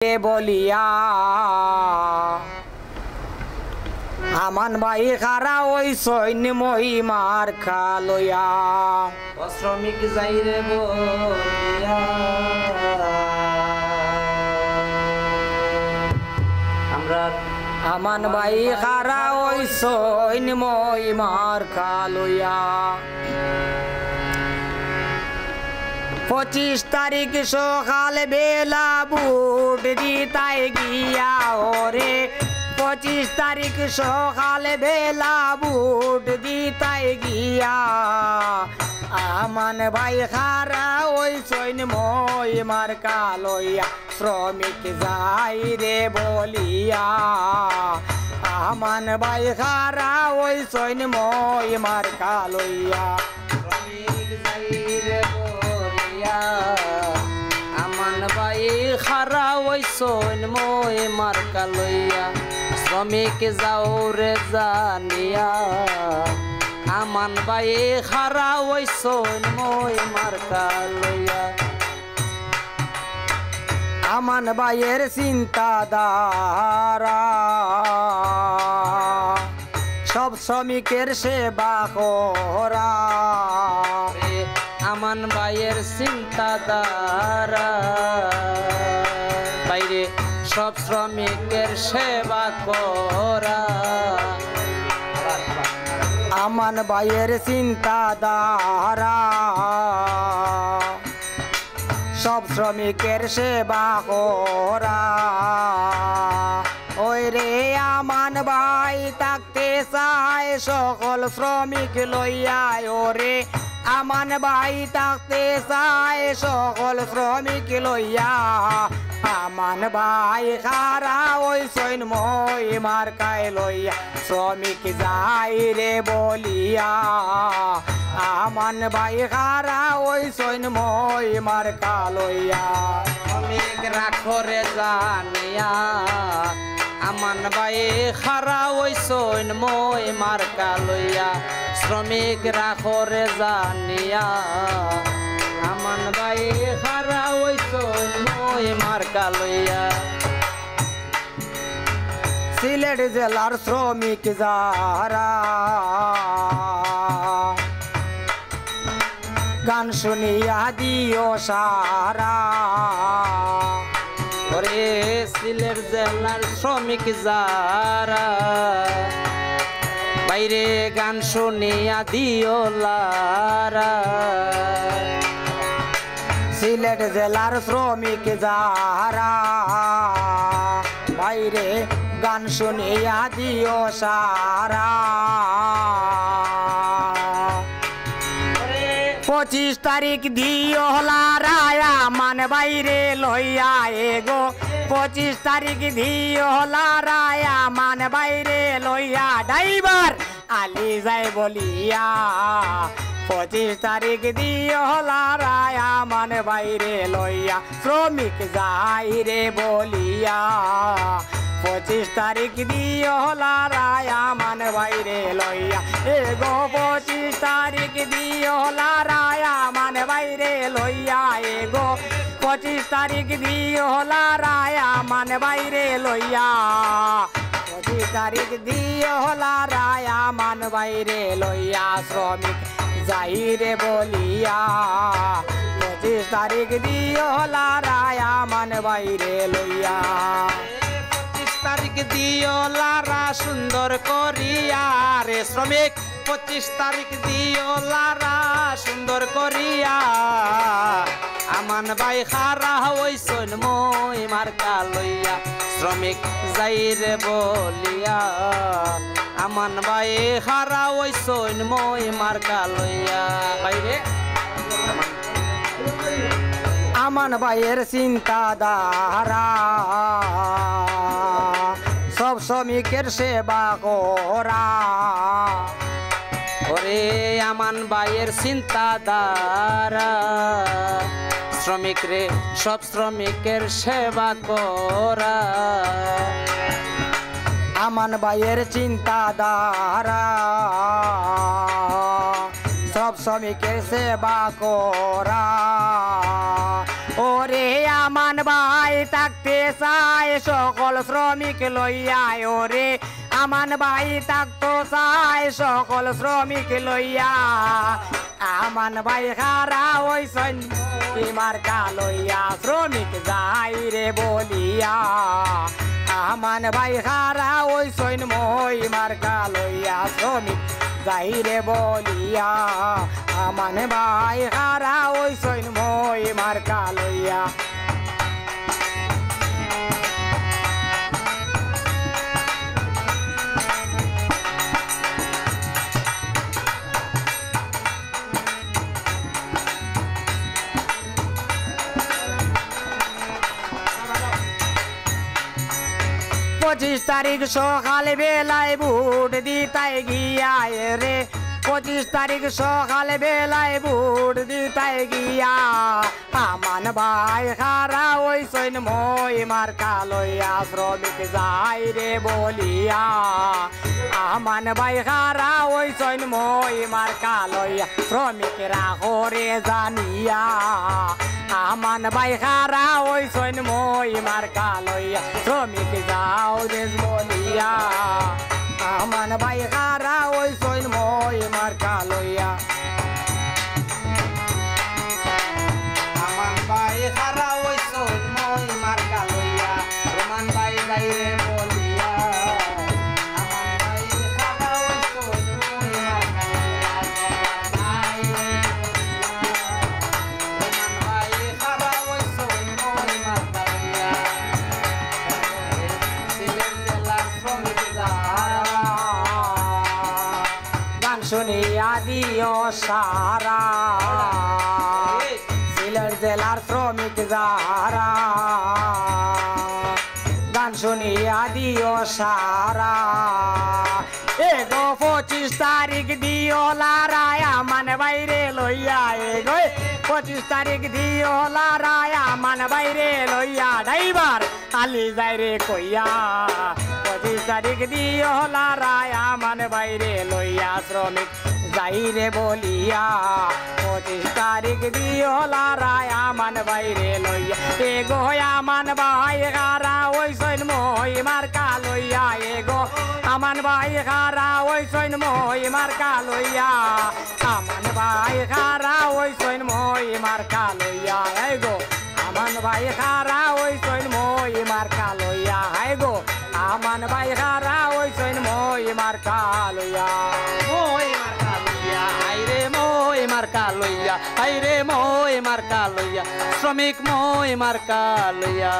বলিয়া আমান ভাই খারা ওই সৈন্য মহিমার খালয়া শ্রমিক যাইরে বলিয়া আমরা আমান ভাই খারা ওই সৈন্য মহিমার খালয়া 25 তারিখ সকালে বেলা বুট দিতাই গিয়া ওরে 25 তারিখ সকালে বেলা বুট দিতাই গিয়া আমান ভাই খারা ওই সৈন্য মহিমার কালয়া শ্রমিক যাই রে বলিয়া আমান ভাই খারা ওই সৈন্য মহিমার কালয়া আমান ভাই খারা ওই সৈন মই মার্কা লইয়া শ্রমিক যাও রে জানিয়া আমান ভাই খারা ওই সৈন মই মার্কা লইয়া আমান ভাইয়ের চিন্তাধারা সব শ্রমিকের সেবা করা আমান ভাইয়ের চিন্তাধারা বাইরে সব শ্রমিকের সেবা করা আমান ভাইয়ের চিন্তাধারা সব শ্রমিকের সেবা করা ওই রে আমান ভাই থাকতে চায় সকল শ্রমিক লইয়া ওরে আমান ভাই থাকতে চায় সকল শ্রমিক লইয়া আমান ভাই খারা ওই সৈন্য মহিমার কায় লইয়া শ্রমিক যাই রে বলিয়া আমান ভাই খারা ওই সৈন্য মহিমার কালইয়া শ্রমিক রাখো রে জানিয়া আমান ভাই খারা ওই সৈন্য মহিমার কালইয়া শ্রমিক রাখো রে জানিয়া আমান ভাই খারা ওই সৈন্য মহিমার কালইয়া সিলেট জেলার শ্রমিক যারা গান শুনিয়া দিও সারা ওরে সিলেট জেলার শ্রমিক যারা বাইরে গান শুনিয়া দিও লারা সিলেট জেলার শ্রমিক যারা বাইরে গান শুনিয়া দিও সারা 25 তারিখ দিও লারায়া মান বাইরে লইয়া এগো 25 তারিখ দিও লারায়া মান বাইরে লইয়া ড্রাইভার আলি যাই বলিয়া 25 তারিখ দিও লারায়া মান বাইরে লইয়া শ্রমিক যাই রে বলিয়া 25 তারিখ দিও লারায়া মান বাইরে লইয়া এগো 25 তারিখ দিও লারায়া মান বাইরে লইয়া এগো 25 তারিখ দিও লারায়া মান বাইরে লইয়া 25 তারিখ দিও লারায়া মান বাইরে লইয়া শ্রমিক যাই রে বলিয়া 25 তারিখ দিও লারায়া মান বাইরে লইয়া তারিখ দিও লারা সুন্দর করিয়া রে শ্রমিক 25 তারিখ দিও লারা সুন্দর করিয়া আমান ভাই খারা ওই সৈন্য মহিমার কালইয়া শ্রমিক যাই রে বলিয়া আমান ভাই খারা ওই সৈন্য মহিমার কালইয়া বাইরে আমান ভাইয়ের চিন্তাধারা সব শ্রমিকের সেবা করা ওরে আমান ভাইয়ের চিন্তাধারা শ্রমিক রে সব শ্রমিকের সেবা করা আমান ভাইয়ের চিন্তাধারা সব শ্রমিকের সেবা করা ওরে আমান ভাই থাকতে চায় সকল শ্রমিক লইয়া ওরে আমান ভাই থাকতো চায় সকল শ্রমিক লইয়া আমান ভাই খারা ওই সৈন্যমার লইয়া শ্রমিক যাই রে বলিয়া আমান ভাই খারা ওই সৈন্যমার লইয়া শ্রমিক যাই রে বলিয়া আমান ভাই খারা ওই সৈন্যমার লইয়া পঁচিশ তারিখ সকাল বেলায় ভোট দিতাই গিয়া রে 25 তারিখ সকাল বেলায় ভোট দিতাই গিয়া আমান ভাই খারা ওই সৈন্যময় মার্কা লইয়া শ্রমিক যাই রে বলিয়া আমান ভাই খারা ওই সৈন্যময় মার্কা লইয়া শ্রমিকরা করে জানিয়া আমান ভাই খারা ওই সৈন্যময় মার্কা লইয়া শ্রমিক যাও দেশ বলিয়া আমান ভাই খারা ওই সৈন্যময় মার্কা লইয়া আমান ভাই খারা ওই সৈন্যময় মার্কা লইয়া রোমান ভাই যাই রে বলিয়া আমান ভাই খারা ওই সৈন্যময় মার্কা লইয়া যাই রে রোমান ভাই খারা ওই সৈন্যময় মার্কা লইয়া সিলেট জেলার শ্রমিক যারা গান শুনিয়া দিও সারা সিলেট জেলার শ্রমিক যারা গান শুনিয়া দিও সারা এগো 25 তারিখ দিও লারায় আমান বাইরে লইয়া এগো 25 তারিখ দিও লারায় আমান বাইরে লইয়া ড্রাইভার আলি যাই রে কইয়া 25 তারিখ দিও লারায় আমান বাইরে লইয়া শ্রমিক যাই রে বলিয়া 25 তারিখ দিও লারায় আমান বাইরে লইয়া এগো আমান ভাই খারা ওই সৈন্যময় মার্কা লইয়া এগো আমান ভাই খারা ওই সৈন্যময় মার্কা লইয়া আমান ভাই খারা ওই সৈন্যময় মার্কা লইয়া এগো আমান ভাই খারা ওই সৈন্যময় মার্কা লইয়া এগো আমান ভাই খারা ওই সৈন্যময় মার্কা লইয়া মই মার্কা লইয়া হাইরে মই মার্কা লইয়া হাইরে মই মার্কা লইয়া শ্রমিক মই মার্কা লইয়া